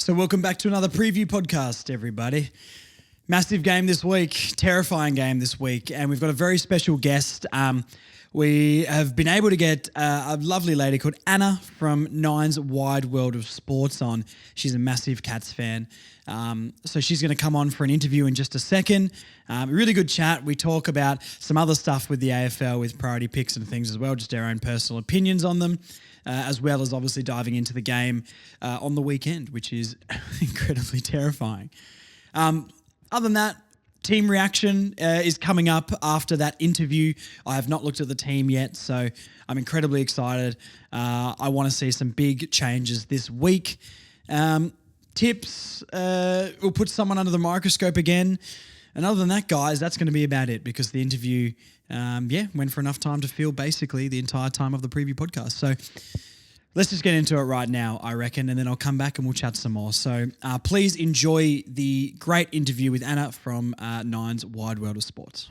So welcome back to another preview podcast, everybody. Massive game this week, terrifying game this week, and we've got a very special guest. We have been able to get a lovely lady called Anna from 9's Wide World of Sports on. She's a massive Cats fan. So she's going to come on for an interview in just a second. Really good chat. We talk about some other stuff with the AFL, with priority picks and things as well, just our own personal opinions on them, as well as obviously diving into the game on the weekend, which is incredibly terrifying. Other than that, team reaction is coming up after that interview. I have not looked at the team yet, so I'm incredibly excited. I want to see some big changes this week. Tips, we'll put someone under the microscope again. And other than that, guys, that's going to be about it, because the interview, went for enough time to fill basically the entire time of the preview podcast. So let's just get into it right now, I reckon, and then I'll come back and we'll chat some more. So please enjoy the great interview with Anna from 9's Wide World of Sports.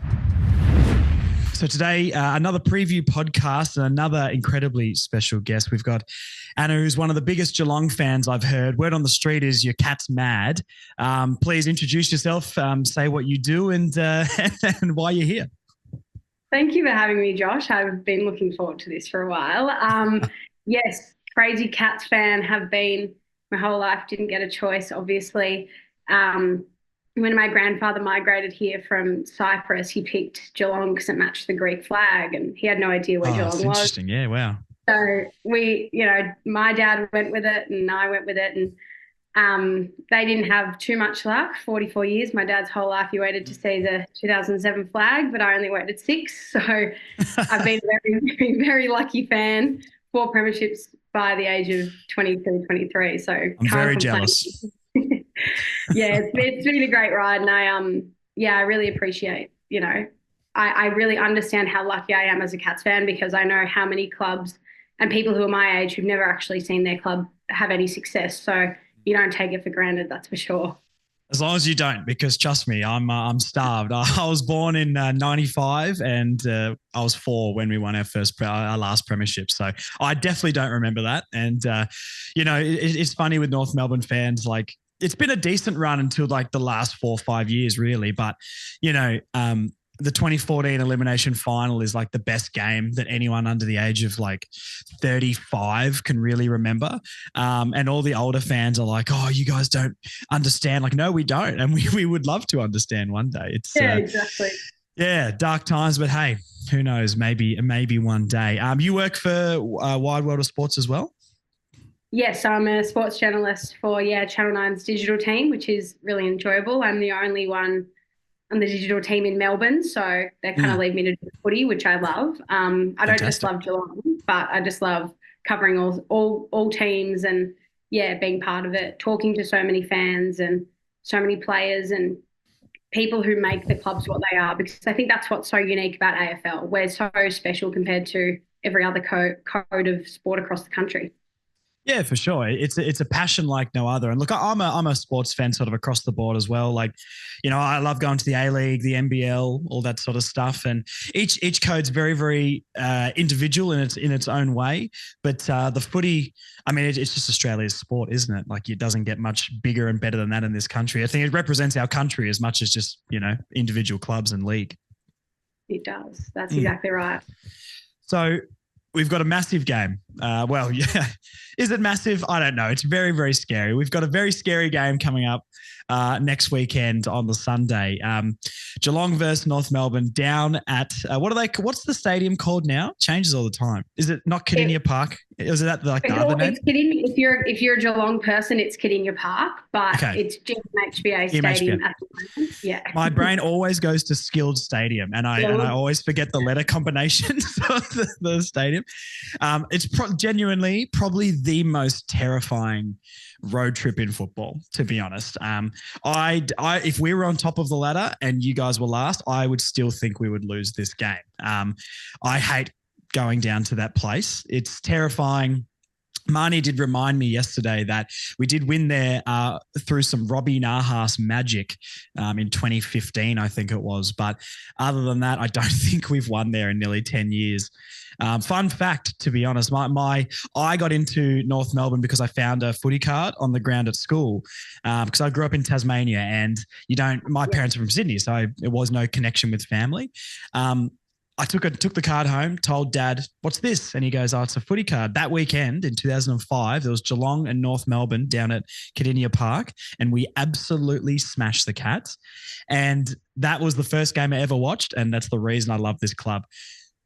So today, another preview podcast and another incredibly special guest. We've got Anna, who's one of the biggest Geelong fans I've heard. Word on the street is your cat's mad. Please introduce yourself, say what you do and why you're here. Thank you for having me, Josh. I've been looking forward to this for a while. Yes, crazy Cats fan, have been my whole life, didn't get a choice, obviously. When my grandfather migrated here from Cyprus, he picked Geelong because it matched the Greek flag, and he had no idea where Geelong was. Interesting, yeah, wow. So my dad went with it and I went with it, and they didn't have too much luck. 44 years, my dad's whole life, he waited to see the 2007 flag, but I only waited 6. So I've been a very, very, very lucky fan. 4 premierships by the age of 22, 23. So I'm very jealous. Yeah, it's been a great ride, and I really appreciate, I really understand how lucky I am as a Cats fan, because I know how many clubs and people who are my age who've never actually seen their club have any success. So you don't take it for granted, that's for sure. As long as you don't, because trust me, I'm starved. I was born in 95 and I was 4 when we won our last premiership. So I definitely don't remember that. And, it's funny with North Melbourne fans, like, it's been a decent run until like the last 4 or 5 years, really. But, the 2014 elimination final is like the best game that anyone under the age of like 35 can really remember. And all the older fans are like, oh, you guys don't understand. Like, no, we don't. And we would love to understand one day. Exactly. Yeah, dark times, but hey, who knows? Maybe one day. You work for Wide World of Sports as well? Yes, I'm a sports journalist for Channel 9's digital team, which is really enjoyable. I'm the only one on the digital team in Melbourne, so they kind of leave me to do footy, which I love. I don't just love Geelong, but I just love covering all teams and being part of it, talking to so many fans and so many players and people who make the clubs what they are, because I think that's what's so unique about AFL. We're so special compared to every other code of sport across the country. Yeah, for sure. It's a passion like no other. And look, I'm a sports fan sort of across the board as well. Like, I love going to the A-League, the NBL, all that sort of stuff. And each code's very, very individual in its own way. But the footy, I mean, it's just Australia's sport, isn't it? Like, it doesn't get much bigger and better than that in this country. I think it represents our country as much as just, individual clubs and league. It does. That's exactly right. So we've got a massive game. Is it massive? I don't know. It's very, very scary. We've got a very scary game coming up next weekend on the Sunday. Geelong versus North Melbourne down at what's the stadium called now? Changes all the time. Is it not Kardinia Park? Is it the other name? If you're a Geelong person, it's Kardinia Park, but it's GMHBA Stadium at the moment. Yeah. My brain always goes to Skilled Stadium, and I always forget the letter combinations of the stadium. It's genuinely probably the most terrifying road trip in football, to be honest. If we were on top of the ladder and you guys were last, I would still think we would lose this game. I hate going down to that place. It's terrifying. Marnie did remind me yesterday that we did win there through some Robbie Nahas magic in 2015, I think it was. But other than that, I don't think we've won there in nearly 10 years. Fun fact, to be honest, I got into North Melbourne because I found a footy card on the ground at school because I grew up in Tasmania and my parents are from Sydney, so it was no connection with family. I took the card home, told Dad, "What's this?" And he goes, "Oh, it's a footy card." That weekend in 2005, there was Geelong and North Melbourne down at Cardinia Park, and we absolutely smashed the Cats. And that was the first game I ever watched, and that's the reason I love this club.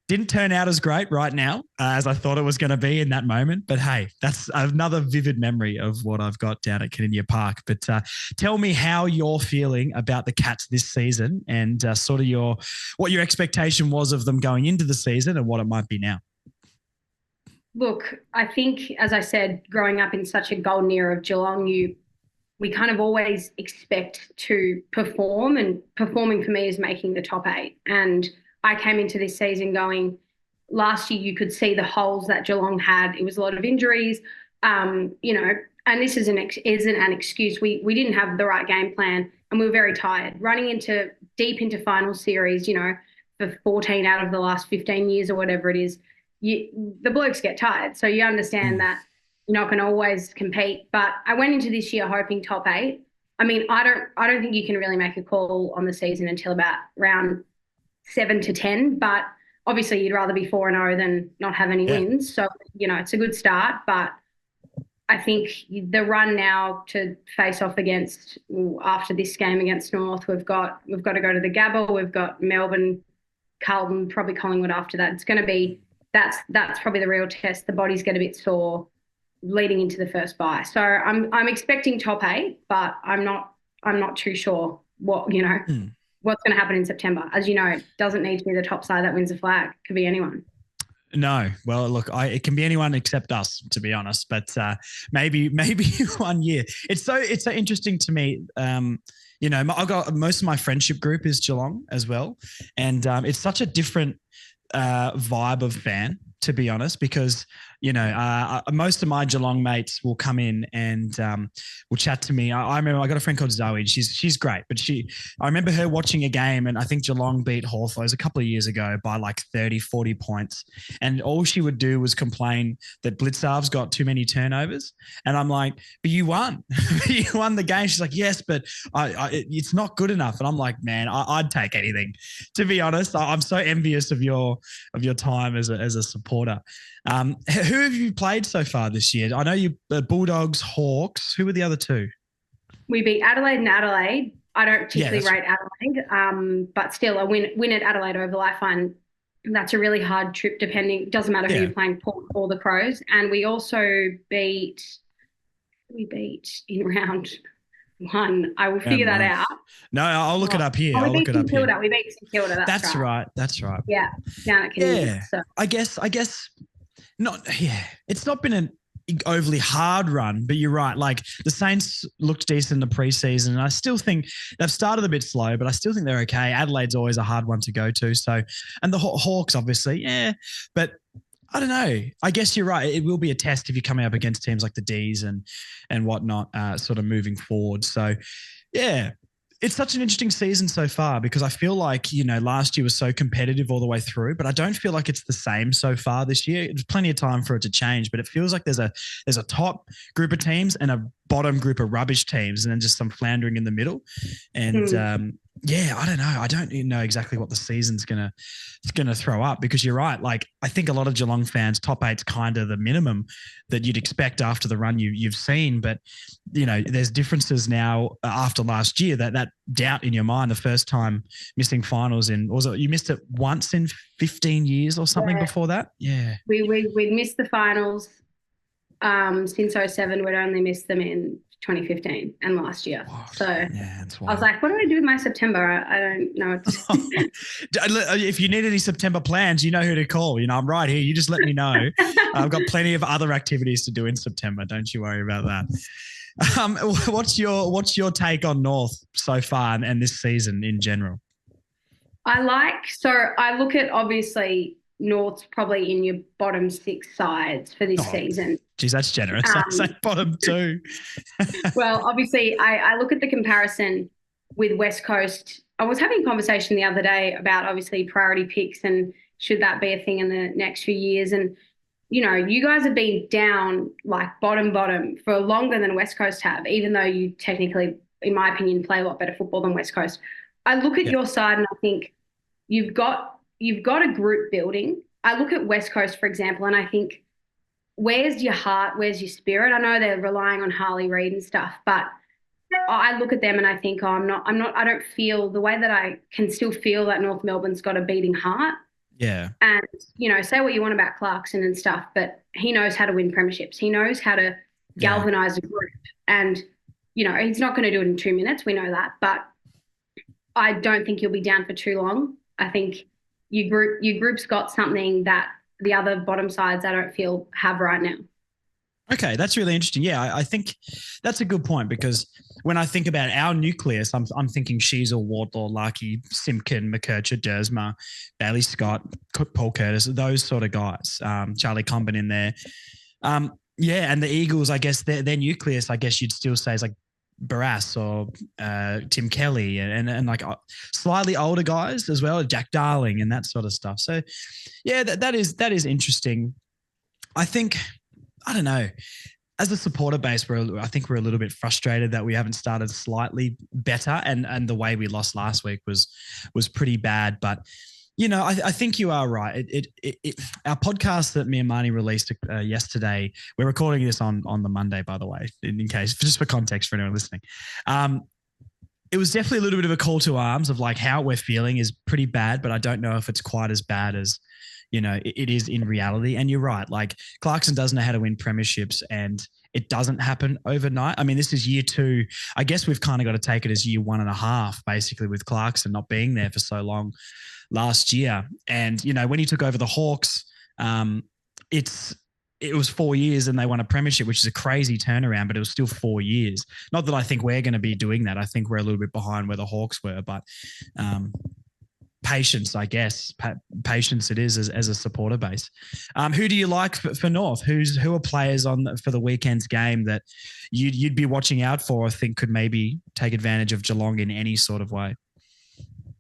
Didn't turn out as great right now as I thought it was going to be in that moment. But hey, that's another vivid memory of what I've got down at Cardinia Park. But tell me how you're feeling about the Cats this season and sort of what your expectation was of them going into the season and what it might be now. Look, I think, as I said, growing up in such a golden era of Geelong, we kind of always expect to perform, and performing for me is making the top 8. And I came into this season going, last year you could see the holes that Geelong had. It was a lot of injuries, and this isn't an excuse. We didn't have the right game plan, and we were very tired. Running deep into final series, for 14 out of the last 15 years or whatever it is, the blokes get tired. So you understand that you're not going to always compete. But I went into this year hoping top 8. I mean, I don't think you can really make a call on the season until about round 7 to 10, but obviously you'd rather be 4-0 than not have any wins. So, it's a good start, but I think the run now to face off against, after this game against North, we've got to go to the Gabba. We've got Melbourne, Carlton, probably Collingwood after that. It's going to be, that's probably the real test. The bodies get a bit sore leading into the first bye. So I'm expecting top 8, but I'm not too sure what, what's going to happen in September. As you know, it doesn't need to be the top side that wins a flag. It could be anyone. No. Well, look, it can be anyone except us, to be honest. But maybe 1 year. It's so interesting to me. I've got most of my friendship group is Geelong as well. And it's such a different vibe of fan, to be honest, because most of my Geelong mates will come in and will chat to me. I remember I got a friend called Zoe. She's great, but I remember her watching a game, and I think Geelong beat Hawthorns a couple of years ago by like 30, 40 points. And all she would do was complain that Blitzarv's got too many turnovers. And I'm like, but you won. You won the game. She's like, yes, but it's not good enough. And I'm like, man, I'd take anything. To be honest, I'm so envious of your time as a supporter. Who have you played so far this year? I know you Bulldogs, Hawks. Who were the other two? We beat Adelaide and Adelaide. I don't particularly rate Adelaide, but still a win at Adelaide Oval. I find that's a really hard trip. Doesn't matter who you're playing, Port or the Crows. And we also beat in round 1. I will figure that out. No, I'll look it up here. We beat St Kilda. We beat St Kilda. That's right. That's right. Yeah, down at Canadian. Yeah, so. I guess not. Yeah, it's not been an overly hard run, but you're right. Like the Saints looked decent in the preseason, and I still think they've started a bit slow, but I still think they're okay. Adelaide's always a hard one to go to. So, and the Hawks, obviously, but I don't know. I guess you're right. It will be a test if you're coming up against teams like the D's and whatnot, sort of moving forward. So, yeah. It's such an interesting season so far because I feel like, last year was so competitive all the way through, but I don't feel like it's the same so far this year. There's plenty of time for it to change, but it feels like there's a top group of teams and a bottom group of rubbish teams and then just some floundering in the middle. And I don't know. I don't even know exactly what the season's gonna throw up because you're right. Like I think a lot of Geelong fans, top 8's kind of the minimum that you'd expect after the run you've seen. But there's differences now after last year that doubt in your mind. The first time missing finals you missed it once in 15 years or something before that. Yeah, we missed the finals since 2007. We'd only missed them in 2015 and last year. What? So I was like, what do I do with my September? I don't know. If you need any September plans, you know who to call. I'm right here. You just let me know. I've got plenty of other activities to do in September. Don't you worry about that. What's your take on North so far and this season in general? I look at obviously North's probably in your bottom 6 sides for this season. Geez, that's generous. I'd say bottom two. Well, obviously, I look at the comparison with West Coast. I was having a conversation the other day about obviously priority picks and should that be a thing in the next few years. And, you guys have been down like bottom for longer than West Coast have, even though you technically, in my opinion, play a lot better football than West Coast. I look at your side and I think you've got a group building. I look at West Coast, for example, and I think, where's your heart? Where's your spirit? I know they're relying on Harley Reid and stuff, but I look at them and I think, I don't feel the way that I can still feel that North Melbourne's got a beating heart. Yeah. And, say what you want about Clarkson and stuff, but he knows how to win premierships. He knows how to galvanize a group. And, he's not going to do it in 2 minutes. We know that. But I don't think he'll be down for too long. I think your group's got something that the other bottom sides I don't feel have right now. Okay, that's really interesting. Yeah, I think that's a good point because when I think about our nucleus, I'm thinking Sheasel, Wardlaw, Larkey, Simpkin, McKercher, Dersma, Bailey Scott, Paul Curtis, those sort of guys. Charlie Comben in there. And the Eagles, I guess their nucleus, I guess you'd still say is like Barras or Tim Kelly and like slightly older guys as well, Jack Darling and that sort of stuff. So, yeah, that is interesting. I think, I don't know, as a supporter base, I think we're a little bit frustrated that we haven't started slightly better, and the way we lost last week was pretty bad. But I think you are right. Our podcast that me and Marnie released yesterday, we're recording this on the Monday, by the way, in case, just for context for anyone listening. It was definitely a little bit of a call to arms of like how we're feeling is pretty bad, but I don't know if it's quite as bad as, it is in reality. And you're right. Like Clarkson doesn't know how to win premierships and it doesn't happen overnight. I mean, this is year 2. I guess we've kind of got to take it as year 1.5, basically, with Clarkson not being there for so long last year. And, when he took over the Hawks, it was 4 years and they won a premiership, which is a crazy turnaround, but it was still 4 years. Not that I think we're going to be doing that. I think we're a little bit behind where the Hawks were, but patience, I guess. Patience it is as a supporter base. Who do you like for North? Who are players for the weekend's game that you'd be watching out for, I think could maybe take advantage of Geelong in any sort of way?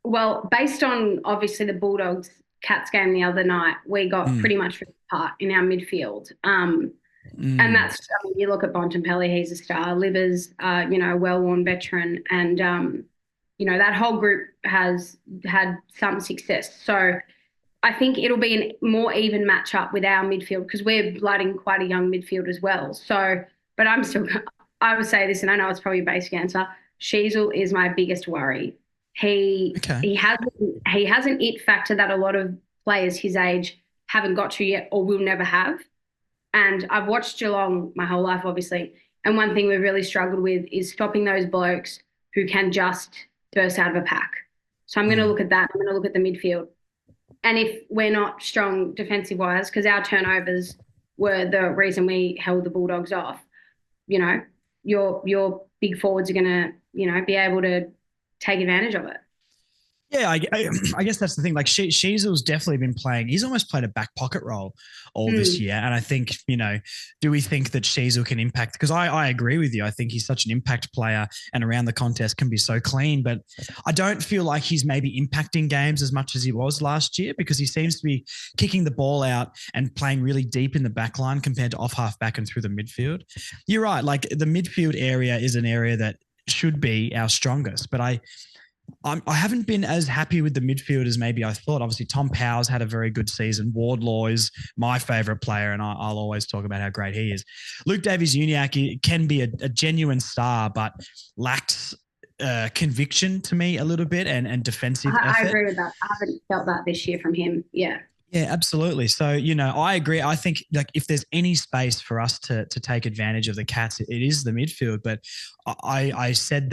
Well, based on obviously the Bulldogs Cats game the other night, we got pretty much ripped apart in our midfield. And that's, you look at Bontempelli, he's a star. Livers, a well-worn veteran. And, that whole group has had some success. So I think it'll be a more even matchup with our midfield because we're blooding quite a young midfield as well. So, but I would say this, and I know it's probably a basic answer, Sheasel is my biggest worry. He has an it factor that a lot of players his age haven't got to yet or will never have. And I've watched Geelong my whole life, obviously. And one thing we've really struggled with is stopping those blokes who can just burst out of a pack. So I'm going to look at that. I'm going to look at the midfield. And if we're not strong defensive-wise, because our turnovers were the reason we held the Bulldogs off, your big forwards are going to, be able to take advantage of it. Yeah, I guess that's the thing. Like Sheasel's definitely been playing. He's almost played a back pocket role all this year. And I think, do we think that Sheasel can impact? Because I agree with you. I think he's such an impact player and around the contest can be so clean. But I don't feel like he's maybe impacting games as much as he was last year because he seems to be kicking the ball out and playing really deep in the back line compared to off half back and through the midfield. You're right. Like the midfield area is an area that should be our strongest. But I haven't been as happy with the midfield as maybe I thought. Obviously, Tom Powers had a very good season. Wardlaw is my favourite player, and I'll always talk about how great he is. Luke Davies-Uniacke can be a genuine star, but lacks conviction to me a little bit and defensive effort. I agree with that. I haven't felt that this year from him. Yeah. Yeah, absolutely. So, I agree. I think like if there's any space for us to take advantage of the Cats, it is the midfield. But I've said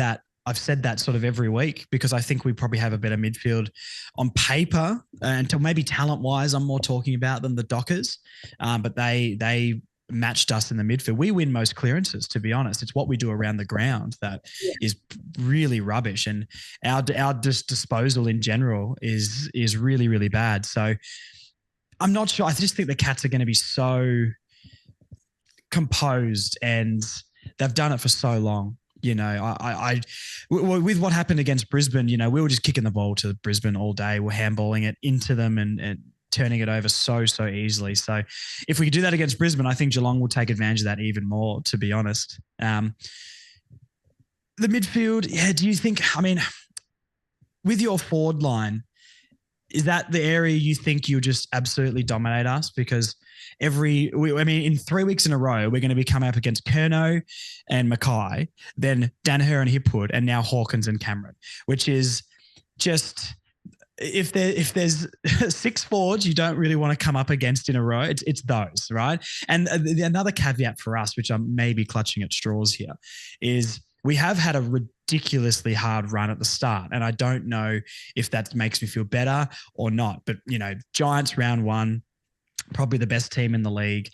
that sort of every week because I think we probably have a better midfield on paper and maybe talent-wise I'm more talking about than the Dockers. But they matched us in the midfield. We win most clearances, to be honest. It's what we do around the ground that is really rubbish. And our disposal in general is really, really bad. So I'm not sure. I just think the Cats are going to be so composed, and they've done it for so long. With what happened against Brisbane, we were just kicking the ball to Brisbane all day. We're handballing it into them and turning it over so easily. So if we could do that against Brisbane, I think Geelong will take advantage of that even more, to be honest. The midfield, do you think, with your forward line, is that the area you think you'll just absolutely dominate us? Because in 3 weeks in a row, we're going to be coming up against Curnow and Mackay, then Danaher and Hipwood, and now Hawkins and Cameron, which is just, if there's 6 forwards you don't really want to come up against in a row, it's those, right? And another caveat for us, which I'm maybe clutching at straws here, is we have had a ridiculously hard run at the start, and I don't know if that makes me feel better or not. But, Giants round 1, probably the best team in the league.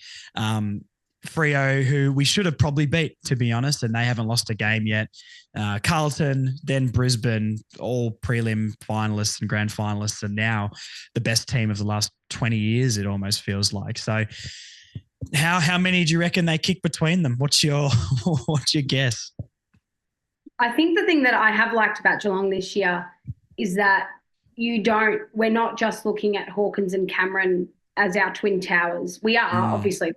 Freo, who we should have probably beat, to be honest, and they haven't lost a game yet. Carlton, then Brisbane, all prelim finalists and grand finalists, and now the best team of the last 20 years, it almost feels like. So how many do you reckon they kick between them? What's your guess? I think the thing that I have liked about Geelong this year is that we're not just looking at Hawkins and Cameron as our twin towers. We are, obviously,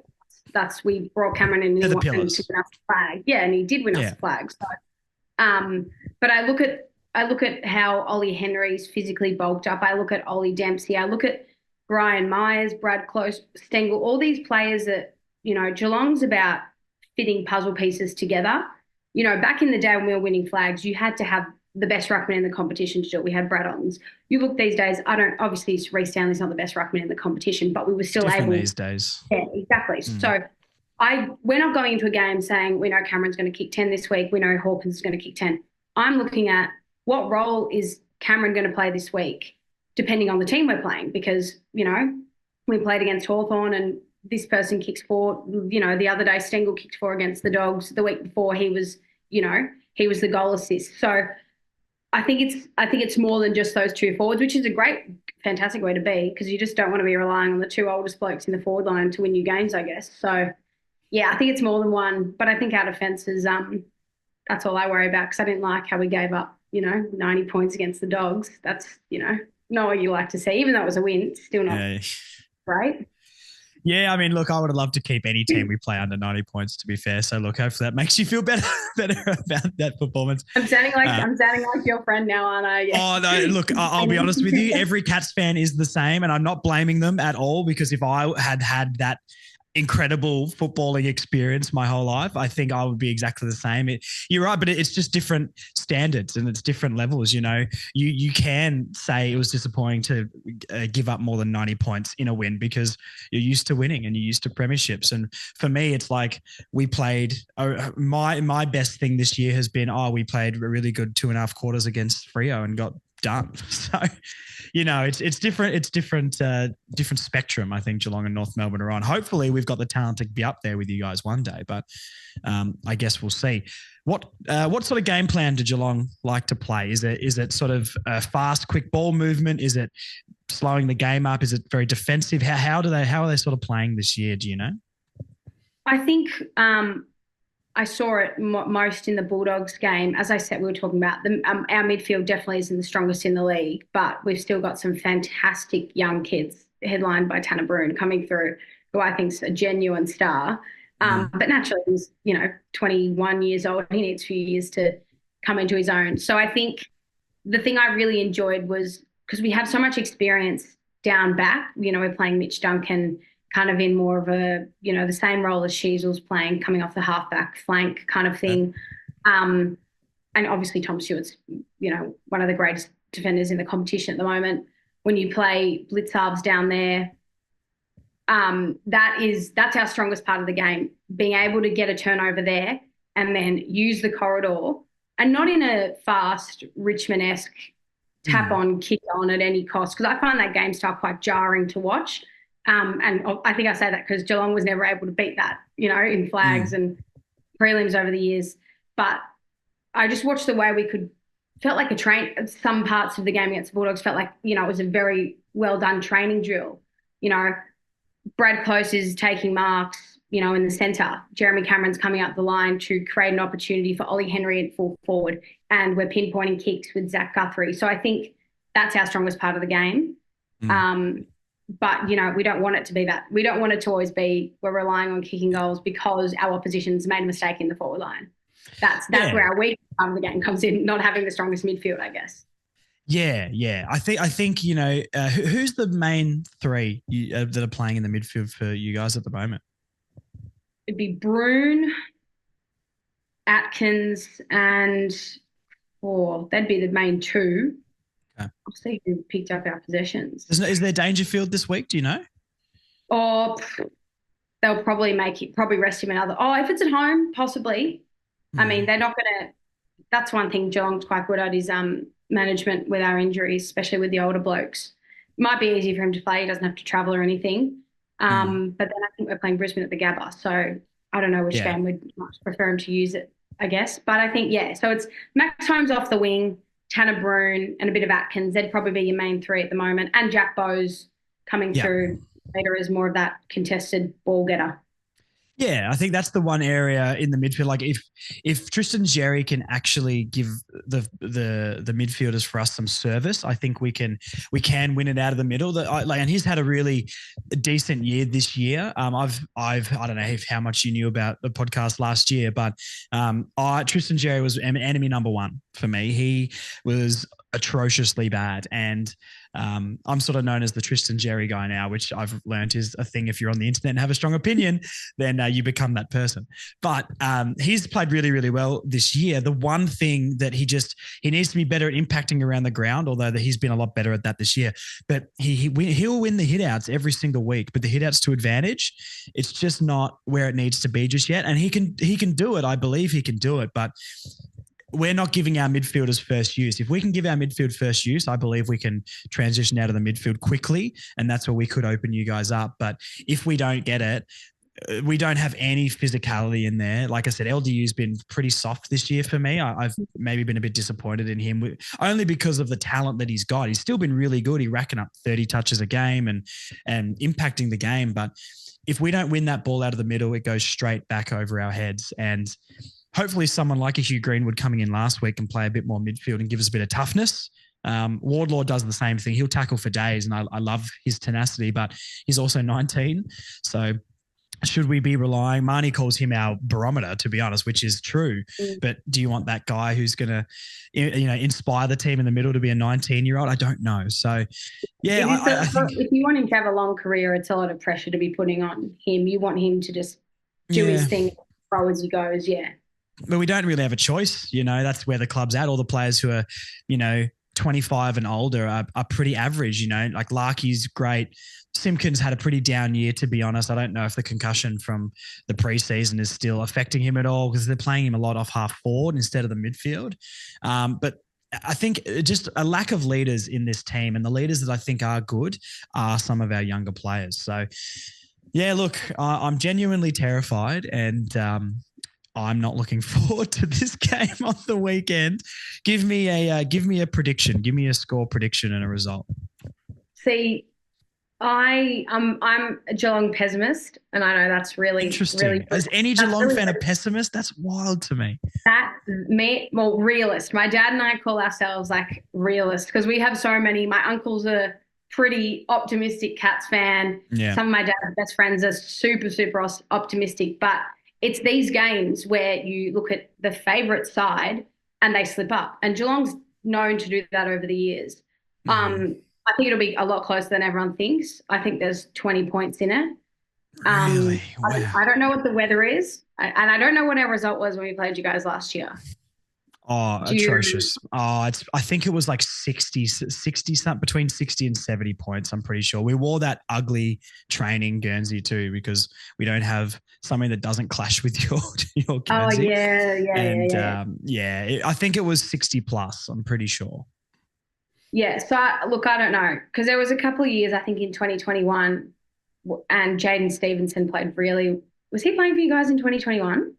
we brought Cameron in and he won us a flag. Yeah, and he did win us a flag. So, but I look at how Ollie Henry's physically bulked up. I look at Ollie Dempsey. I look at Brian Myers, Brad Close, Stengel, all these players that, Geelong's about fitting puzzle pieces together. Back in the day when we were winning flags, you had to have the best ruckman in the competition to do it. We had Brad Ottens. You look these days, obviously Reece Stanley's not the best ruckman in the competition, but we were still able. These days. Yeah, exactly. So we're not going into a game saying we know Cameron's going to kick 10 this week. We know Hawkins is going to kick 10. I'm looking at what role is Cameron going to play this week, depending on the team we're playing, because, we played against Hawthorn and this person kicks 4. The other day Stengel kicked 4 against the Dogs. The week before he was the goal assist. So I think it's more than just those 2 forwards, which is a fantastic way to be, because you just don't want to be relying on the 2 oldest blokes in the forward line to win you games, I guess. So, yeah, I think it's more than one. But I think our defence is that's all I worry about, because I didn't like how we gave up, 90 points against the Dogs. That's, not what you like to see. Even though it was a win, it's still not great. Yeah, look, I would have loved to keep any team we play under 90 points, to be fair. So, look, hopefully that makes you feel better about that performance. I'm sounding like your friend now, aren't I? Yeah. Oh, no, look, I'll be honest with you. Every Cats fan is the same, and I'm not blaming them at all, because if I had that incredible footballing experience my whole life, I think I would be exactly the same. You're right, but it's just different standards and it's different levels. You can say it was disappointing to give up more than 90 points in a win, because you're used to winning and you're used to premierships. And for me, it's like we played my best thing this year has been, we played a really good 2.5 quarters against Freo and got done. So, it's different. It's different spectrum. I think Geelong and North Melbourne are on. Hopefully, we've got the talent to be up there with you guys one day. But I guess we'll see. What sort of game plan do Geelong like to play? Is it sort of a fast, quick ball movement? Is it slowing the game up? Is it very defensive? How are they sort of playing this year? Do you know? I think I saw it most in the Bulldogs game. As I said, we were talking about our midfield definitely isn't the strongest in the league, but we've still got some fantastic young kids headlined by Tanner Bruhn coming through, who I think is a genuine star. But naturally, he's 21 years old. He needs a few years to come into his own. So I think the thing I really enjoyed was, because we have so much experience down back. We're playing Mitch Duncan kind of in more of a, the same role as Sheasel's playing, coming off the halfback flank kind of thing. And obviously Tom Stewart's, one of the greatest defenders in the competition at the moment. When you play blitz halves down there, that's our strongest part of the game, being able to get a turnover there and then use the corridor, and not in a fast Richmond-esque tap on, kick on at any cost, because I find that game style quite jarring to watch. And I think I say that because Geelong was never able to beat that, in flags and prelims over the years. But I just watched the way felt like some parts of the game against the Bulldogs felt like, it was a very well done training drill. Brad Close is taking marks, in the centre. Jeremy Cameron's coming up the line to create an opportunity for Ollie Henry at full forward, and we're pinpointing kicks with Zach Guthrie. So I think that's our strongest part of the game. But, we don't want it to be that. We don't want it to always be we're relying on kicking goals because our opposition's made a mistake in the forward line. That's where our weak part of the game comes in, not having the strongest midfield, I guess. Yeah. I think who's the main three that are playing in the midfield for you guys at the moment? It'd be Brune, Atkins, and they'd be the main two. Okay. I'll see who picked up our possessions. Is there Dangerfield this week? Do you know? Or they'll probably rest him another. If it's at home, possibly. I mean, they're not going to. That's one thing Geelong's quite good at is management with our injuries, especially with the older blokes. It might be easy for him to play. He doesn't have to travel or anything. But then I think we're playing Brisbane at the Gabba, so I don't know which game we'd much prefer him to use it, I guess. But I think, so it's Max Holmes off the wing, Tanner Brune, and a bit of Atkins. They'd probably be your main three at the moment. And Jack Bowes coming through later as more of that contested ball getter. Yeah, I think that's the one area in the midfield. Like if Tristan Xerri can actually give the midfielders for us some service, I think we can win it out of the middle. And he's had a really decent year this year. I don't know how much you knew about the podcast last year, but Tristan Xerri was enemy number one for me. He was atrociously bad, and I'm sort of known as the Tristan Xerri guy now, which I've learned is a thing. If you're on the internet and have a strong opinion, then you become that person. But he's played really, really well this year. The one thing that he needs to be better at impacting around the ground, although he's been a lot better at that this year. But he'll win the hitouts every single week, but the hitouts to advantage, it's just not where it needs to be just yet. And he can do it. I believe he can do it, but we're not giving our midfielders first use. If we can give our midfield first use, I believe we can transition out of the midfield quickly, and that's where we could open you guys up. But if we don't get it, we don't have any physicality in there. Like I said, LDU's been pretty soft this year for me. I've maybe been a bit disappointed in him, only because of the talent that he's got. He's still been really good. He's racking up 30 touches a game and impacting the game. But if we don't win that ball out of the middle, it goes straight back over our heads. And hopefully someone like a Hugh Greenwood coming in last week and play a bit more midfield and give us a bit of toughness. Wardlaw does the same thing. He'll tackle for days, and I love his tenacity, but he's also 19. So should we be relying? Marnie calls him our barometer, to be honest, which is true. But do you want that guy who's going to, inspire the team in the middle to be a 19-year-old? I don't know. So, yeah. I think if you want him to have a long career, it's a lot of pressure to be putting on him. You want him to just do his thing, throw as he goes, But we don't really have a choice. That's where the club's at. All the players who are, 25 and older are pretty average, like Larky's great. Simpkins had a pretty down year, to be honest. I don't know if the concussion from the preseason is still affecting him at all, because they're playing him a lot off half forward instead of the midfield. But I think just a lack of leaders in this team, and the leaders that I think are good are some of our younger players. So, yeah, look, I'm genuinely terrified, and I'm not looking forward to this game on the weekend. Give me a prediction. Give me a score prediction and a result. See, I'm a Geelong pessimist, and I know that's really interesting. Really, is any Geelong fan a pessimist? That's wild to me. Realist. My dad and I call ourselves like realist, because we have so many. My uncle's a pretty optimistic Cats fan. Yeah. Some of my dad's best friends are super, super optimistic, but it's these games where you look at the favourite side and they slip up. And Geelong's known to do that over the years. I think it'll be a lot closer than everyone thinks. I think there's 20 points in it. Really? Wow. I don't know what the weather is. And I don't know what our result was when we played you guys last year. Oh, atrocious. I think it was like 60 something, between 60 and 70 points, I'm pretty sure. We wore that ugly training Guernsey too, because we don't have something that doesn't clash with your Guernsey. Oh, yeah. I think it was 60 plus, I'm pretty sure. Yeah, so I don't know, because there was a couple of years, I think in 2021, and Jaden Stevenson played really – was he playing for you guys in 2021?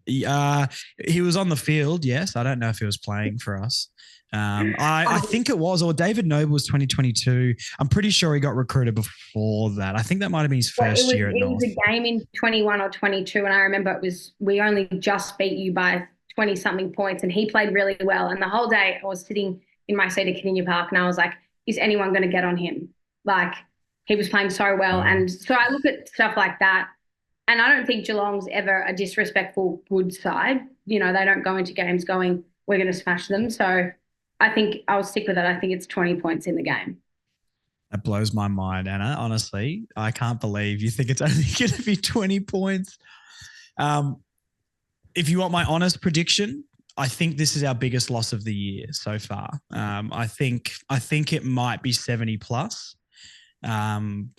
He was on the field, yes. I don't know if he was playing for us. I think it was, or David Noble was 2022. I'm pretty sure he got recruited before that. I think that might have been his first year at North. It was a game in 21 or 22, and I remember we only just beat you by 20 something points, and he played really well. And the whole day I was sitting in my seat at Kardinia Park, and I was like, is anyone going to get on him? Like, he was playing so well. And so I look at stuff like that, and I don't think Geelong's ever a disrespectful good side. You know, they don't go into games going, we're going to smash them. So I think I'll stick with it. I think it's 20 points in the game. That blows my mind, Anna. Honestly, I can't believe you think it's only going to be 20 points. If you want my honest prediction, I think this is our biggest loss of the year so far. I think it might be 70 plus. And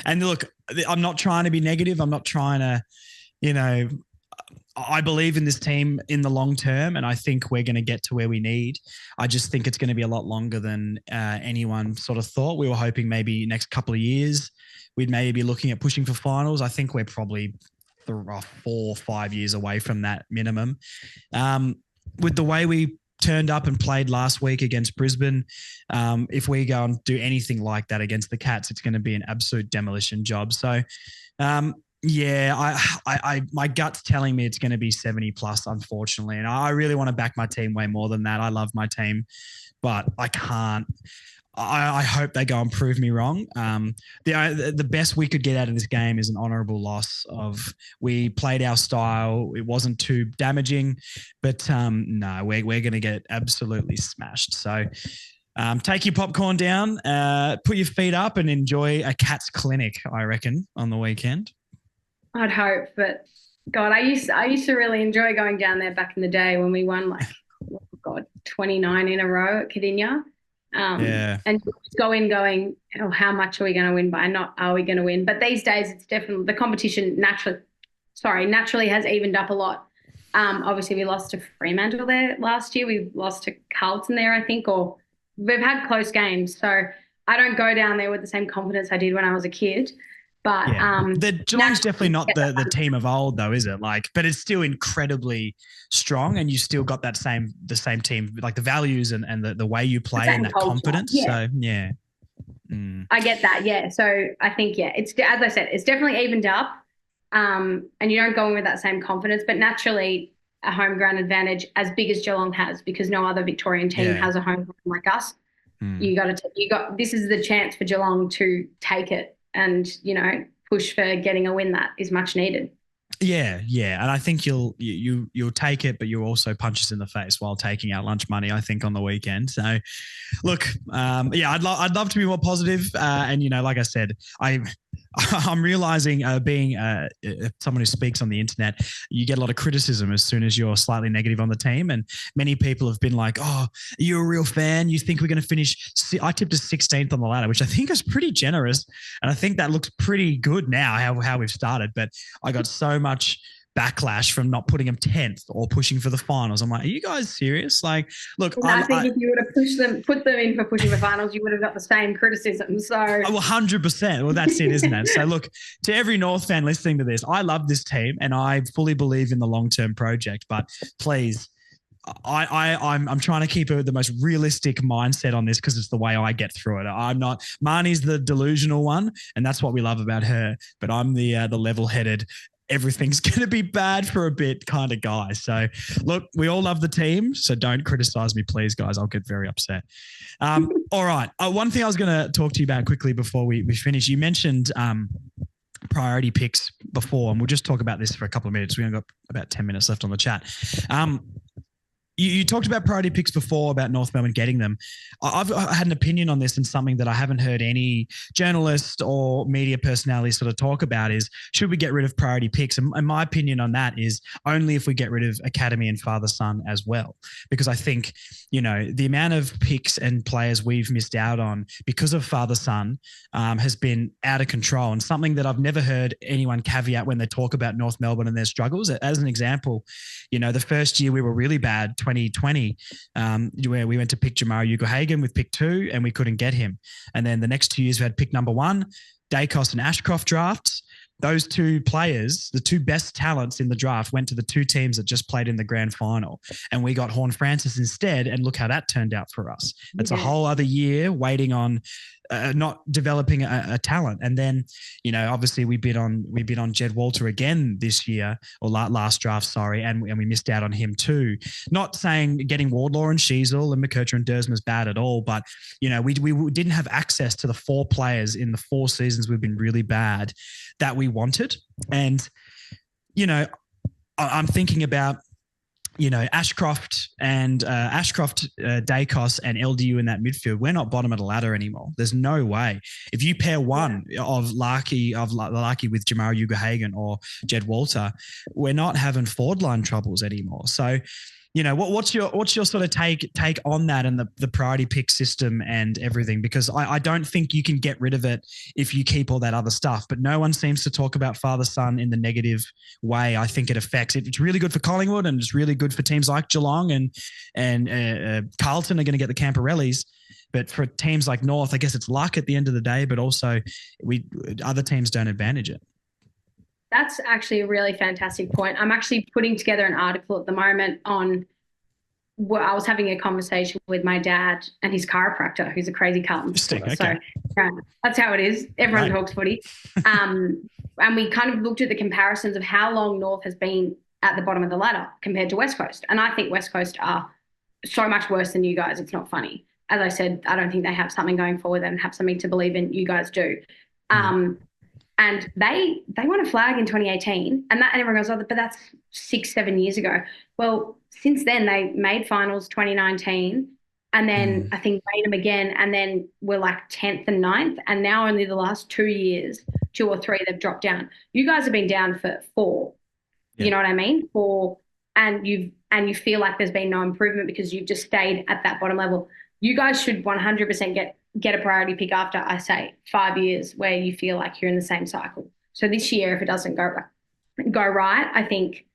look, I'm not trying to be negative. I'm not trying to, I believe in this team in the long term, and I think we're going to get to where we need. I just think it's going to be a lot longer than anyone sort of thought. We were hoping maybe next couple of years we'd maybe be looking at pushing for finals. I think we're probably 4 or 5 years away from that minimum. With the way we turned up and played last week against Brisbane, if we go and do anything like that against the Cats, it's going to be an absolute demolition job. So, my gut's telling me it's going to be 70 plus, unfortunately. And I really want to back my team way more than that. I love my team, but I can't. I hope they go and prove me wrong. The best we could get out of this game is an honourable loss. We played our style. It wasn't too damaging, but no, we're going to get absolutely smashed. So take your popcorn down, put your feet up, and enjoy a Cats clinic, I reckon, on the weekend. I'd hope, but God, I used to really enjoy going down there back in the day when we won 29 in a row at Kardinia. And go in going, oh, how much are we going to win by? Not are we going to win? But these days, it's definitely the competition naturally has evened up a lot. Obviously, we lost to Fremantle there last year. We lost to Carlton there, I think, or we've had close games. So I don't go down there with the same confidence I did when I was a kid. But the Geelong's definitely not the team of old, though, is it? But it's still incredibly strong, and you still got the same team, like the values and the way you play and that culture. Confidence. Yeah. So yeah, I get that. Yeah, so I think it's, as I said, it's definitely evened up, and you don't go in with that same confidence, but naturally a home ground advantage as big as Geelong has, because no other Victorian team has a home ground like us. This is the chance for Geelong to take it and, push for getting a win that is much needed. Yeah. And I think you'll take it, but you'll also punch us in the face while taking our lunch money, I think, on the weekend. So, look, I'd love to be more positive. And, like I said, I'm realizing being someone who speaks on the internet, you get a lot of criticism as soon as you're slightly negative on the team. And many people have been like, oh, are you a real fan? You think we're going to finish? I tipped us 16th on the ladder, which I think is pretty generous. And I think that looks pretty good now, how we've started. But I got so much backlash from not putting them 10th or pushing for the finals. I'm like, are you guys serious? Look, I think if you would have put them in for pushing the finals, you would have got the same criticism. So 100%. Well, that's it, isn't it? So look, to every North fan listening to this, I love this team and I fully believe in the long-term project, but please, I'm trying to keep the most realistic mindset on this because it's the way I get through it. I'm not, Marnie's the delusional one, and that's what we love about her, but I'm the level-headed, everything's going to be bad for a bit kind of guy. So look, we all love the team, so don't criticize me, please, guys. I'll get very upset. All right. One thing I was going to talk to you about quickly before we finish, you mentioned priority picks before, and we'll just talk about this for a couple of minutes. We only got about 10 minutes left on the chat. You talked about priority picks before, about North Melbourne getting them. I've had an opinion on this, and something that I haven't heard any journalist or media personality sort of talk about is, should we get rid of priority picks? And my opinion on that is only if we get rid of academy and father-son as well. Because I think, the amount of picks and players we've missed out on because of father-son has been out of control, and something that I've never heard anyone caveat when they talk about North Melbourne and their struggles. As an example, the first year we were really bad, 2020, where we went to pick Jamara Ugle-Hagan with pick 2 and we couldn't get him. And then the next 2 years we had pick number 1, Dacos and Ashcroft drafts. those two players, the two best talents in the draft, went to the two teams that just played in the grand final, and we got Horn Francis instead. And look how that turned out for us. That's a whole other year waiting on not developing a talent. And then, obviously we bid on Jed Walter again this year, or last draft, sorry, and we missed out on him too. Not saying getting Wardlaw and Sheasel and McKercher and Dersma is bad at all, but we didn't have access to the 4 players in the 4 seasons we've been really bad that we wanted. And I'm thinking about Ashcroft, Dacos and LDU in that midfield. We're not bottom of the ladder anymore. There's no way. If you pair one of Larky with Jamara Ugle-Hagan or Jed Walter, we're not having forward line troubles anymore. So, what's your sort of take on that and the priority pick system and everything? Because I don't think you can get rid of it if you keep all that other stuff. But no one seems to talk about father-son in the negative way. I think it affects it. It's really good for Collingwood, and it's really good for teams like Geelong and Carlton are going to get the Camporellis. But for teams like North, I guess it's luck at the end of the day. But also, other teams don't advantage it. That's actually a really fantastic point. I'm actually putting together an article at the moment on what I was having a conversation with my dad and his chiropractor, who's a crazy Carlton supporter. Okay. So that's how it is. Everyone talks footy. And we kind of looked at the comparisons of how long North has been at the bottom of the ladder compared to West Coast. And I think West Coast are so much worse than you guys. It's not funny. As I said, I don't think they have something going for them and have something to believe in. You guys do. And they won a flag in 2018, and everyone goes, but that's 6-7 years ago. Well, since then they made finals 2019, and then I think made them again, and then we're like 10th and 9th, and now only the last 2 years, 2 or 3, they've dropped down. You guys have been down for 4. Yeah. You know what I mean? 4, and you feel like there's been no improvement because you've just stayed at that bottom level. You guys should 100% get a priority pick after, I say, 5 years where you feel like you're in the same cycle. So this year, if it doesn't go right, I think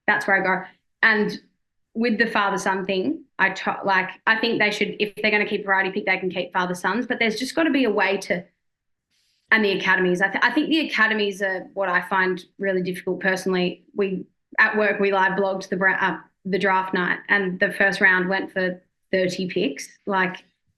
that's where I go. And with the father-son thing, I think they should, if they're going to keep priority pick, they can keep father-sons, but there's just got to be a way to, and the academies. I think the academies are what I find really difficult personally. At work, we live blogged the draft night, and the first round went for 30 picks.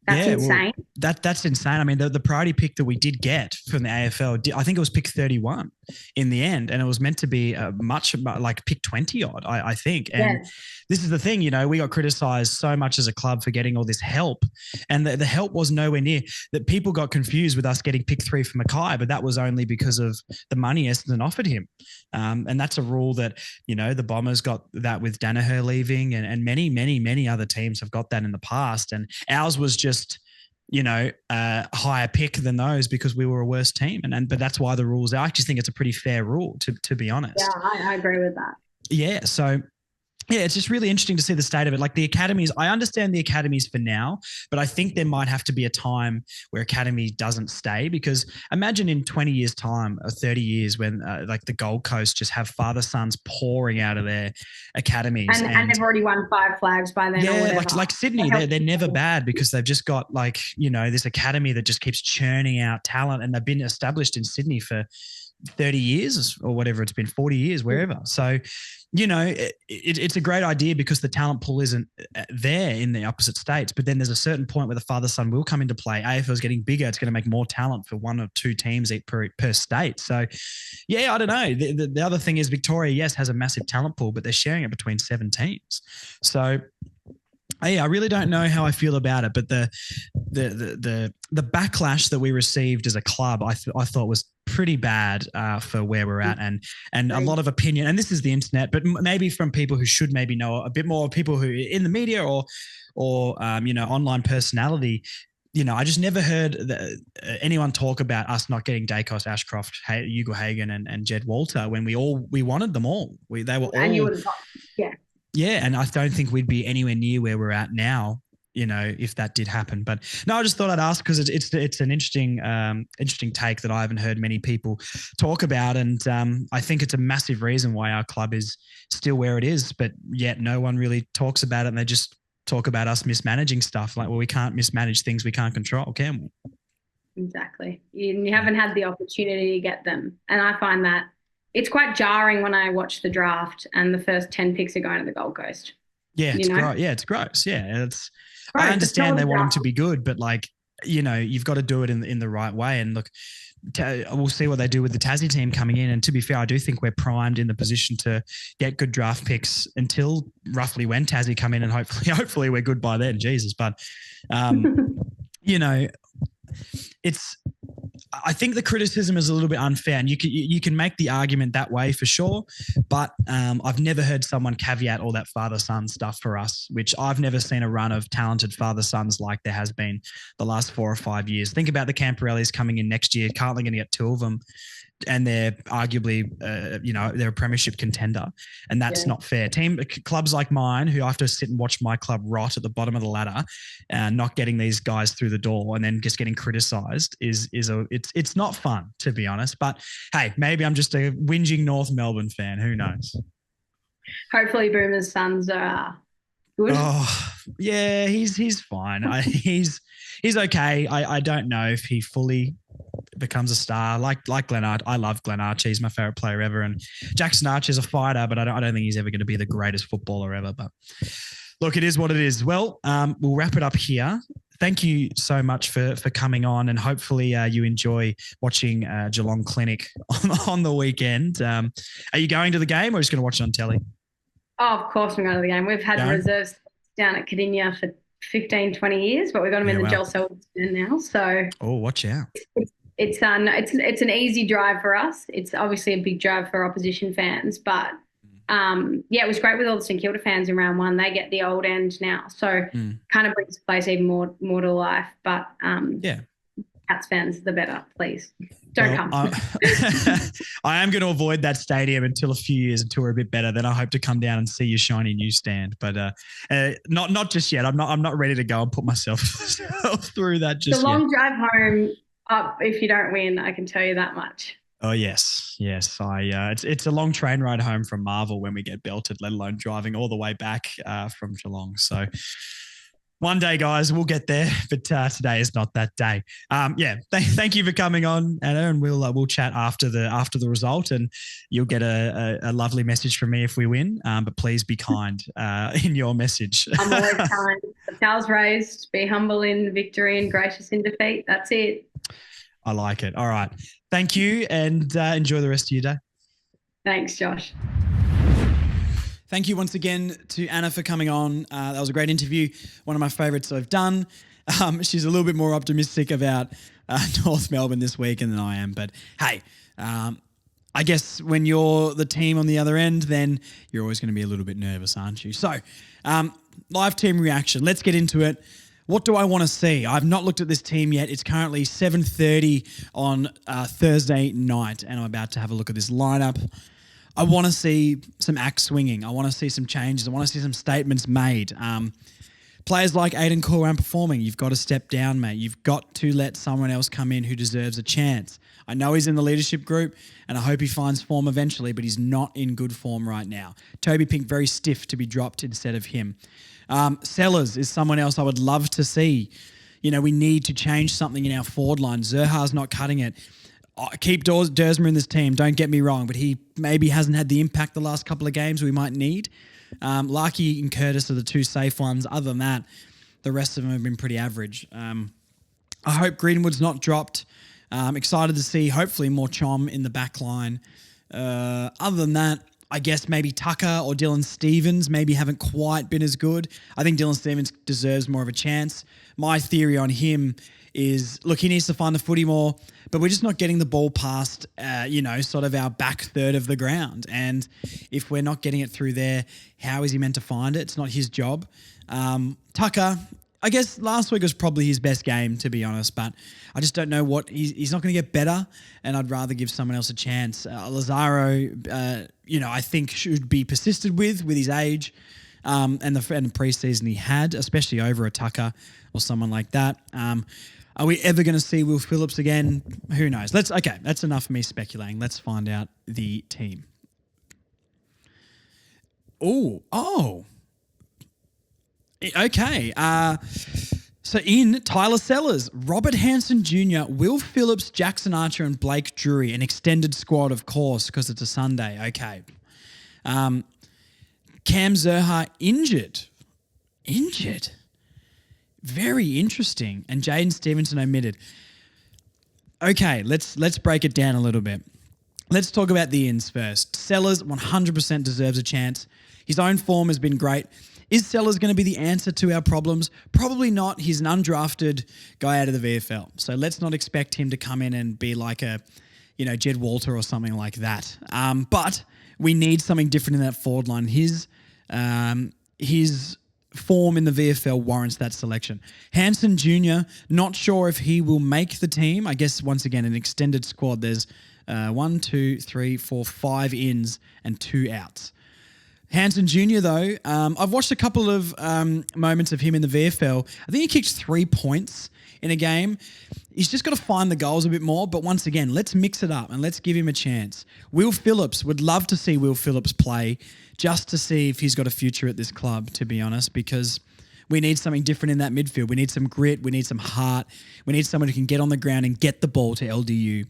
That's insane. Well, that's insane. I mean, the priority pick that we did get from the AFL, I think it was pick 31 in the end, and it was meant to be much like pick 20 odd, I think. And this is the thing, we got criticised so much as a club for getting all this help, and the help was nowhere near. That people got confused with us getting pick 3 for Mackay, but that was only because of the money Essendon offered him. And that's a rule that, the Bombers got that with Danaher leaving, and many, many, many other teams have got that in the past. And ours was just, a higher pick than those because we were a worse team. But that's why the rules, I actually think it's a pretty fair rule to be honest. Yeah, I agree with that. Yeah. So yeah, it's just really interesting to see the state of it. Like the academies, I understand the academies for now, but I think there might have to be a time where academy doesn't stay, because imagine in 20 years time or 30 years when like the Gold Coast just have father-sons pouring out of their academies. And they've already won 5 flags by then. Yeah, like Sydney, they're never bad because they've just got this academy that just keeps churning out talent, and they've been established in Sydney for 30 years or whatever it's been, 40 years, wherever. So, it's a great idea because the talent pool isn't there in the opposite states. But then there's a certain point where the father-son will come into play. AFL is getting bigger. It's going to make more talent for 1 or 2 teams per state. So, yeah, I don't know. The other thing is Victoria, yes, has a massive talent pool, but they're sharing it between 7 teams. So, yeah, I really don't know how I feel about it, but the backlash that we received as a club, I thought was pretty bad for where we're at, and a lot of opinion. And this is the internet, but maybe from people who should maybe know a bit more, people who in the media or online personality. I just never heard anyone talk about us not getting Dacos, Ashcroft, Ugle-Hagan, and Jed Walter when we wanted them all. They were all. And you would have got, yeah. Yeah, and I don't think we'd be anywhere near where we're at now, if that did happen. But no, I just thought I'd ask because it's an interesting take that I haven't heard many people talk about, and I think it's a massive reason why our club is still where it is, but yet no one really talks about it, and they just talk about us mismanaging stuff. Like, well, we can't mismanage things we can't control, can we? Exactly. You haven't had the opportunity to get them. And I find that it's quite jarring when I watch the draft and the first 10 picks are going to the Gold Coast, Yeah, you it's know? gross. Yeah, it's gross. Yeah, I Gross. It's not understand what they the want him draft. to be good, but like, you've got to do it in the right way. And look, we'll see what they do with the Tassie team coming in. And to be fair, I do think we're primed in the position to get good draft picks until roughly when Tassie come in, and hopefully we're good by then. Jesus, but you know, it's. I think the criticism is a little bit unfair, and you can make the argument that way for sure. But I've never heard someone caveat all that father-son stuff for us, which I've never seen a run of talented father-sons like there has been the last 4 or 5 years. Think about the Camporellis coming in next year. Currently going to get 2 of them, and they're arguably, they're a premiership contender, and that's not fair. Clubs like mine, who I have to sit and watch my club rot at the bottom of the ladder, not getting these guys through the door, and then just getting criticised it's not fun, to be honest. But hey, maybe I'm just a whinging North Melbourne fan. Who knows? Hopefully, Boomer's sons are good. Oh yeah, he's fine. He's okay. I don't know if he fully becomes a star like Glenn Archer. I love Glenn Archer. He's my favorite player ever. And Jackson Archer's a fighter, but I don't think he's ever going to be the greatest footballer ever. But look, it is what it is. Well, we'll wrap it up here. Thank you so much for coming on, and hopefully you enjoy watching Geelong Clinic on the weekend. Are you going to the game or just going to watch it on telly? Oh, of course we're going to the game. We've had reserves down at Cardinia for 15, 20 years, but we've got them in the Joel Selwood now. So watch out. It's an easy drive for us. It's obviously a big drive for opposition fans, but it was great with all the St Kilda fans in round 1. They get the old end now, so kind of brings the place even more to life. But Cats fans, the better, please. Don't come. I am going to avoid that stadium until a few years, until we're a bit better. Then I hope to come down and see your shiny new stand, but not just yet. I'm not ready to go and put myself through that just yet. It's a long drive home up if you don't win. I can tell you that much. Oh yes. It's a long train ride home from Marvel when we get belted, let alone driving all the way back from Geelong. So. One day, guys, we'll get there, but today is not that day. Thank you for coming on, Anna, and we'll chat after the result, and you'll get a lovely message from me if we win. But please be kind in your message. I'm always kind. Cows raised, be humble in victory and gracious in defeat. That's it. I like it. All right, thank you, and enjoy the rest of your day. Thanks, Josh. Thank you once again to Anna for coming on. That was a great interview. One of my favourites I've done. She's a little bit more optimistic about North Melbourne this weekend than I am. But hey, I guess when you're the team on the other end, then you're always going to be a little bit nervous, aren't you? So, live team reaction. Let's get into it. What do I want to see? I've not looked at this team yet. It's currently 7:30 on Thursday night, and I'm about to have a look at this lineup. I want to see some axe swinging. I want to see some changes. I want to see some statements made. Players like Aiden Corwan performing, you've got to step down, mate. You've got to let someone else come in who deserves a chance. I know he's in the leadership group, and I hope he finds form eventually, but he's not in good form right now. Toby Pink, very stiff to be dropped instead of him. Sellers is someone else I would love to see. We need to change something in our forward line. Zerha's not cutting it. Keep Dersmer in this team, don't get me wrong, but he maybe hasn't had the impact the last couple of games we might need. Larkey and Curtis are the 2 safe ones. Other than that, the rest of them have been pretty average. I hope Greenwood's not dropped. Excited to see, hopefully, more Chom in the back line. Other than that, I guess maybe Tucker or Dylan Stephens maybe haven't quite been as good. I think Dylan Stephens deserves more of a chance. My theory on him is, look, he needs to find the footy more, but we're just not getting the ball past, sort of our back third of the ground. And if we're not getting it through there, how is he meant to find it? It's not his job. Tucker, I guess last week was probably his best game, to be honest, but I just don't know he's not going to get better, and I'd rather give someone else a chance. Lazaro, I think should be persisted with his age, and the preseason he had, especially over a Tucker or someone like that. Are we ever going to see Will Phillips again? Who knows? That's enough of me speculating. Let's find out the team. Okay. So in Tyler Sellers, Robert Hansen Jr., Will Phillips, Jackson Archer, and Blake Drury, an extended squad, of course, because it's a Sunday. Okay. Cam Zerha injured. Very interesting. And Jaden Stevenson omitted. Okay, let's break it down a little bit. Let's talk about the ins first. Sellers 100% deserves a chance. His own form has been great. Is Sellers going to be the answer to our problems? Probably not. He's an undrafted guy out of the VFL. So let's not expect him to come in and be like a, Jed Walter or something like that. But we need something different in that forward line. His form in the VFL warrants that selection. Hansen Jr., not sure if he will make the team. I guess, once again, an extended squad. There's 5 ins and 2 outs. Hansen Jr., though, I've watched a couple of moments of him in the VFL. I think he kicked 3 points in a game. He's just got to find the goals a bit more. But once again, let's mix it up and let's give him a chance. Will Phillips, would love to see Will Phillips play just to see if he's got a future at this club, to be honest, because we need something different in that midfield. We need some grit. We need some heart. We need someone who can get on the ground and get the ball to LDU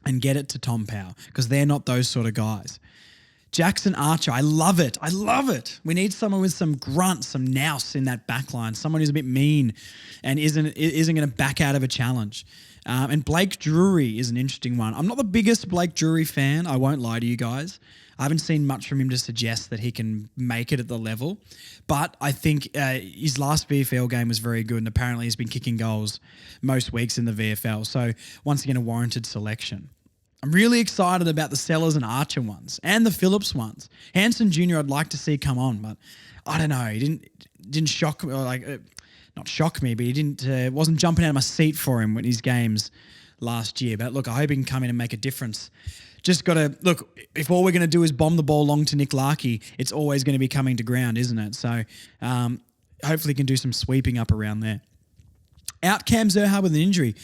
and get it to Tom Powell, because they're not those sort of guys. Jackson Archer, I love it. We need someone with some grunt, some nous in that back line, someone who's a bit mean and isn't going to back out of a challenge. And Blake Drury is an interesting one. I'm not the biggest Blake Drury fan, I won't lie to you guys. I haven't seen much from him to suggest that he can make it at the level. But I think his last VFL game was very good, and apparently he's been kicking goals most weeks in the VFL. So once again, a warranted selection. I'm really excited about the Sellers and Archer ones and the Phillips ones. Hansen Jr. I'd like to see come on, but I don't know. He didn't shock me, or not shock me, but he wasn't jumping out of my seat for him in his games last year. But look, I hope he can come in and make a difference. Just got to, look, if all we're going to do is bomb the ball long to Nick Larkey, it's always going to be coming to ground, isn't it? So hopefully he can do some sweeping up around there. Out Cam Zerha with an injury.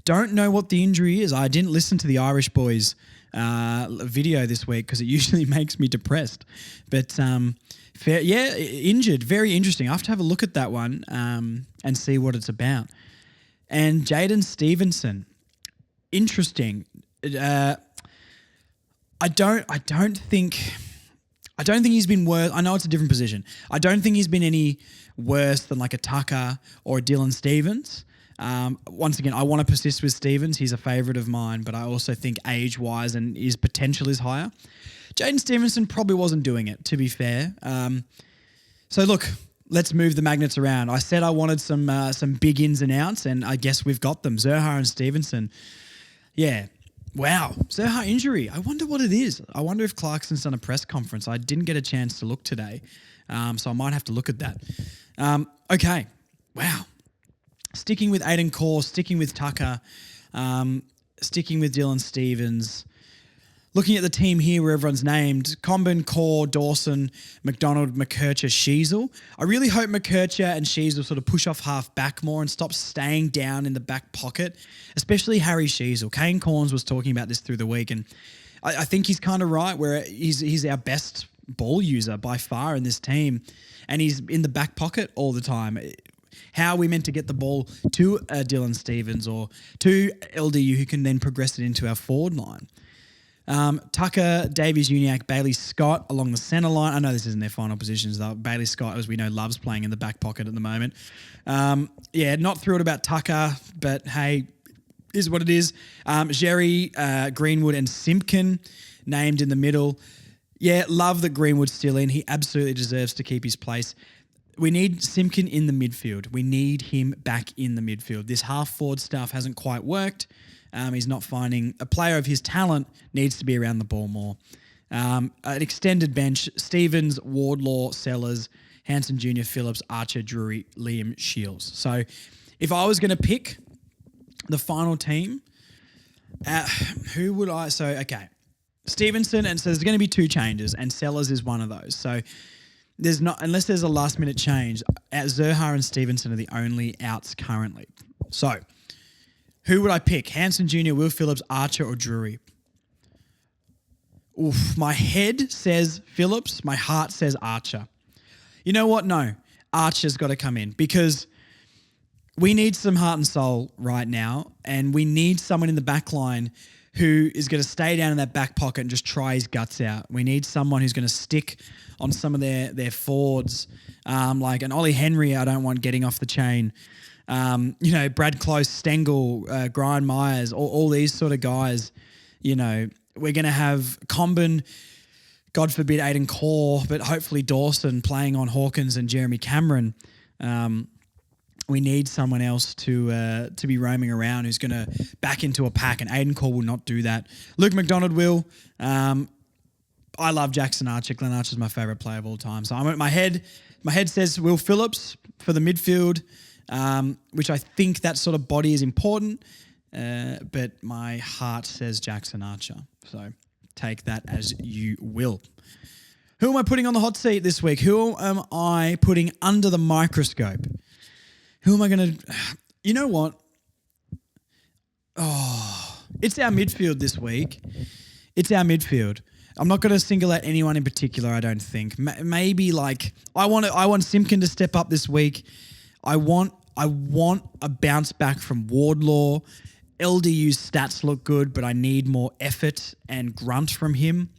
Don't know what the injury is. I didn't listen to the Irish boys video this week because it usually makes me depressed. But injured. Very interesting. I have to have a look at that one and see what it's about. And Jaden Stevenson. Interesting. I don't think he's been worse. I know it's a different position. I don't think he's been any worse than like a Tucker or a Dylan Stevens. Once again, I want to persist with Stevens. He's a favourite of mine, but I also think age-wise and his potential is higher. Jaden Stevenson probably wasn't doing it, to be fair. So look, let's move the magnets around. I said I wanted some big ins and outs, and I guess we've got them. Zerha and Stevenson. Yeah. Wow. Zerha injury. I wonder what it is. I wonder if Clarkson's done a press conference. I didn't get a chance to look today, so I might have to look at that. Okay. Wow. Sticking with Aiden Core, sticking with Tucker, sticking with Dylan Stevens. Looking at the team here where everyone's named, Comben, Core, Dawson, McDonald, McKercher, Sheasel. I really hope McKercher and Sheasel sort of push off half back more and stop staying down in the back pocket, especially Harry Sheasel. Kane Corns was talking about this through the week, and I think he's kind of right where he's our best ball user by far in this team, and he's in the back pocket all the time. How are we meant to get the ball to Dylan Stevens or to LDU who can then progress it into our forward line? Tucker, Davies, Uniacke, Bailey Scott along the centre line. I know this isn't their final positions though. Bailey Scott, as we know, loves playing in the back pocket at the moment. Not thrilled about Tucker, but hey, is what it is. Jerry, Greenwood and Simpkin named in the middle. Yeah, love that Greenwood's still in. He absolutely deserves to keep his place. We need Simpkin in the midfield. We need him back in the midfield. This half-forward stuff hasn't quite worked. He's not finding a player of his talent needs to be around the ball more. An extended bench, Stevens, Wardlaw, Sellers, Hansen Jr., Phillips, Archer, Drury, Liam, Shields. So if I was going to pick the final team, who would I... So, okay. Stevenson, and so there's going to be 2 changes, and Sellers is one of those. So there's not, unless there's a last-minute change, Zerha and Stevenson are the only outs currently. So who would I pick? Hansen Jr., Will Phillips, Archer, or Drury? Oof, my head says Phillips. My heart says Archer. You know what? No, Archer's got to come in because we need some heart and soul right now, and we need someone in the back line who is going to stay down in that back pocket and just try his guts out. We need someone who's going to stick on some of their forwards, like an Ollie Henry. I don't want getting off the chain. Brad Close, Stengel, Brian Myers, all these sort of guys. We're going to have Comben, God forbid Aiden Core, but hopefully Dawson playing on Hawkins and Jeremy Cameron. We need someone else to be roaming around who's going to back into a pack, and Aiden Core will not do that. Luke McDonald will. I love Jackson Archer. Glenn Archer's my favourite player of all time. So my head says Will Phillips for the midfield, which I think that sort of body is important, but my heart says Jackson Archer. So take that as you will. Who am I putting on the hot seat this week? Who am I putting under the microscope? Who am I going to... You know what? Oh, it's our midfield this week. It's our midfield. I'm not going to single out anyone in particular, I don't think. Maybe like... I want Simpkin to step up this week. I want a bounce back from Wardlaw. LDU's stats look good, but I need more effort and grunt from him.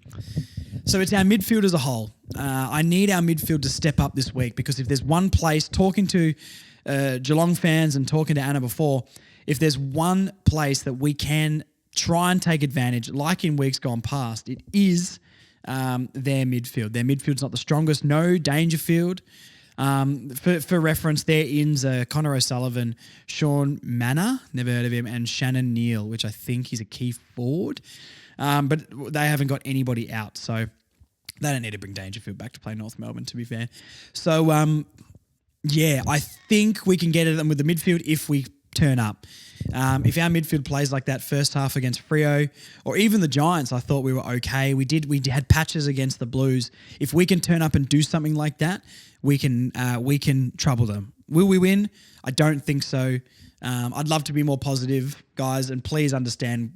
So it's our midfield as a whole. I need our midfield to step up this week, because if there's one place, talking to Geelong fans and talking to Anna before, if there's one place that we can try and take advantage, like in weeks gone past, it is their midfield. Their midfield's not the strongest. No Dangerfield. For reference, their ins are Connor O'Sullivan, Sean Manor, never heard of him, and Shannon Neal, which I think he's a key forward. But they haven't got anybody out, so they don't need to bring Dangerfield back to play North Melbourne, to be fair. So, I think we can get at them with the midfield if we turn up. If our midfield plays like that first half against Freo, or even the Giants, I thought we were okay. We had patches against the Blues. If we can turn up and do something like that, we can trouble them. Will we win? I don't think so. I'd love to be more positive, guys, and please understand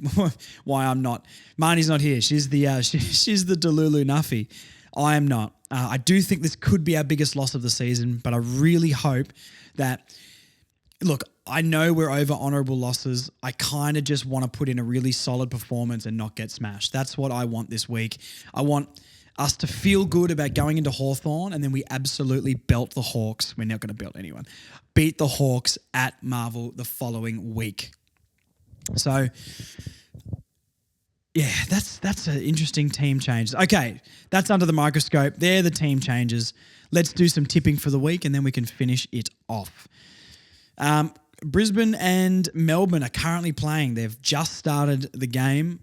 why I'm not. Marnie's not here. She's the Delulu Nuffy. I am not. I do think this could be our biggest loss of the season, but I really hope that... Look, I know we're over honourable losses. I kind of just want to put in a really solid performance and not get smashed. That's what I want this week. I want us to feel good about going into Hawthorn, and then we absolutely belt the Hawks. We're not going to belt anyone. Beat the Hawks at Marvel the following week. So, yeah, that's an interesting team change. Okay, that's under the microscope. They're the team changes. Let's do some tipping for the week, and then we can finish it off. Brisbane and Melbourne are currently playing. They've just started the game.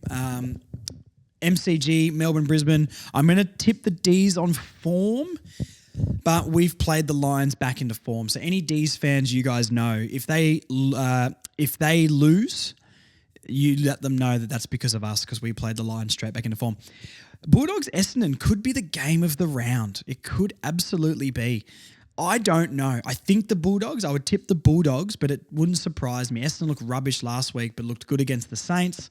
MCG, Melbourne, Brisbane. I'm going to tip the D's on form, but we've played the Lions back into form. So any D's fans, you guys know, if they lose, you let them know that that's because of us, because we played the Lions straight back into form. Bulldogs Essendon could be the game of the round. It could absolutely be. I don't know. I think the Bulldogs, I would tip the Bulldogs, but it wouldn't surprise me. Essendon looked rubbish last week, but looked good against the Saints.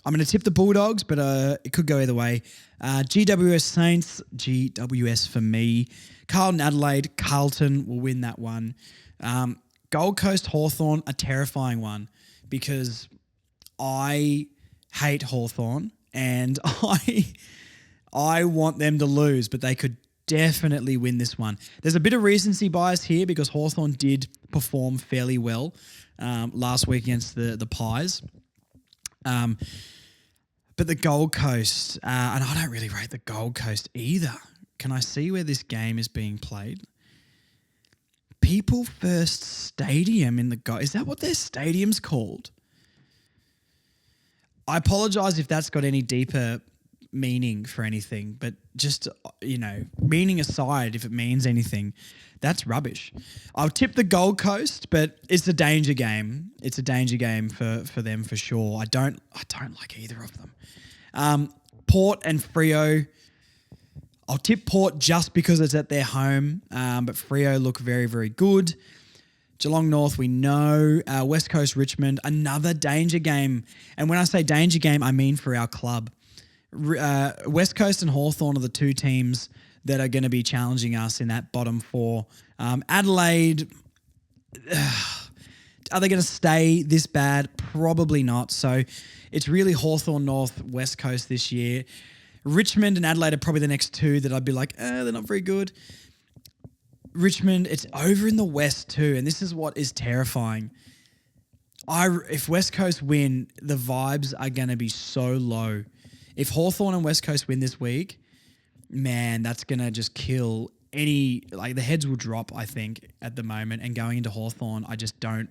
I'm going to tip the Bulldogs, but it could go either way. GWS Saints, GWS for me. Carlton Adelaide, Carlton will win that one. Gold Coast Hawthorn, a terrifying one, because I hate Hawthorn and I want them to lose, but they could definitely win this one. There's a bit of recency bias here because Hawthorn did perform fairly well last week against the Pies. But the Gold Coast, and I don't really rate the Gold Coast either. Can I see where this game is being played? People First Stadium in the is that what their stadium's called? I apologise if that's got any deeper meaning for anything, but just, meaning aside, if it means anything, that's rubbish. I'll tip the Gold Coast, but it's a danger game. It's a danger game for them for sure. I don't like either of them. Port and Freo. I'll tip Port just because it's at their home, but Freo look very, very good. Geelong North, we know. West Coast Richmond, another danger game. And when I say danger game, I mean for our club. West Coast and Hawthorn are the two teams that are going to be challenging us in that bottom four. Adelaide, Are they going to stay this bad? Probably not. So it's really Hawthorn North, West Coast this year. Richmond and Adelaide are probably the next two that I'd be like, they're not very good. Richmond, it's over in the West too, and this is what is terrifying. If West Coast win, the vibes are going to be so low. If Hawthorn and West Coast win this week, man, that's going to just kill the heads will drop, I think, at the moment. And going into Hawthorn, I just don't.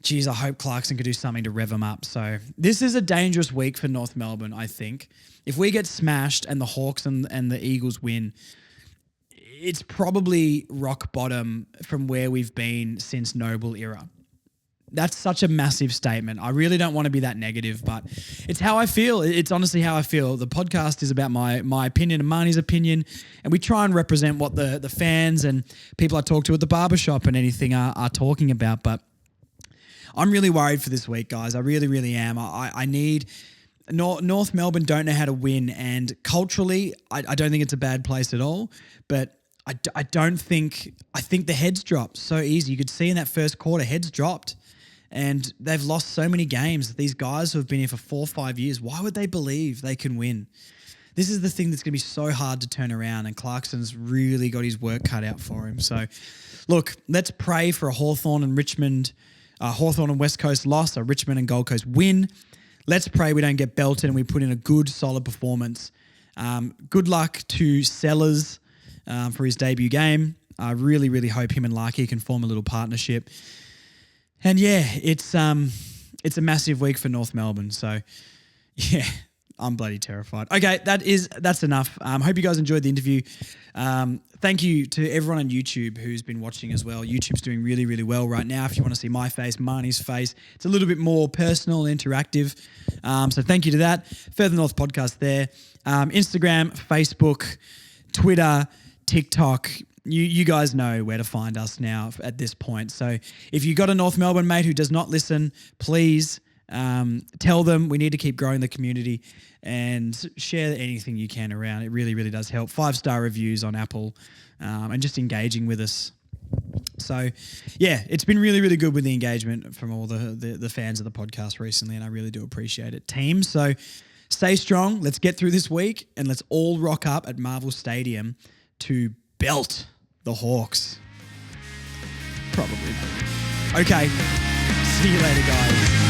Geez, I hope Clarkson could do something to rev them up. So this is a dangerous week for North Melbourne, I think. If we get smashed and the Hawks and the Eagles win, it's probably rock bottom from where we've been since Noble era. That's such a massive statement. I really don't want to be that negative, but it's how I feel. It's honestly how I feel. The podcast is about my opinion and Marnie's opinion, and we try and represent what the fans and people I talk to at the barbershop and anything are talking about. But I'm really worried for this week, guys. I really, really am. I need... North Melbourne don't know how to win, and culturally, I don't think it's a bad place at all, but I think the heads dropped so easy. You could see in that first quarter, heads dropped. And they've lost so many games. These guys who have been here for 4 or 5 years, why would they believe they can win? This is the thing that's going to be so hard to turn around, and Clarkson's really got his work cut out for him. So, look, let's pray for a Hawthorn and West Coast loss, a Richmond and Gold Coast win. Let's pray we don't get belted and we put in a good, solid performance. Good luck to Sellers for his debut game. I really, really hope him and Larky can form a little partnership. And yeah, it's a massive week for North Melbourne. So yeah, I'm bloody terrified. Okay, that's enough. Hope you guys enjoyed the interview. Thank you to everyone on YouTube who's been watching as well. YouTube's doing really, really well right now. If you want to see my face, Marnie's face, it's a little bit more personal and interactive. So thank you to that. Further North Podcast there. Instagram, Facebook, Twitter, TikTok. You guys know where to find us now at this point. So if you got a North Melbourne mate who does not listen, please tell them we need to keep growing the community and share anything you can around. It really, really does help. 5-star reviews on Apple and just engaging with us. So, yeah, it's been really, really good with the engagement from all the fans of the podcast recently, and I really do appreciate it, team. So stay strong. Let's get through this week, and let's all rock up at Marvel Stadium to belt the Hawks. Probably. Okay. See you later, guys.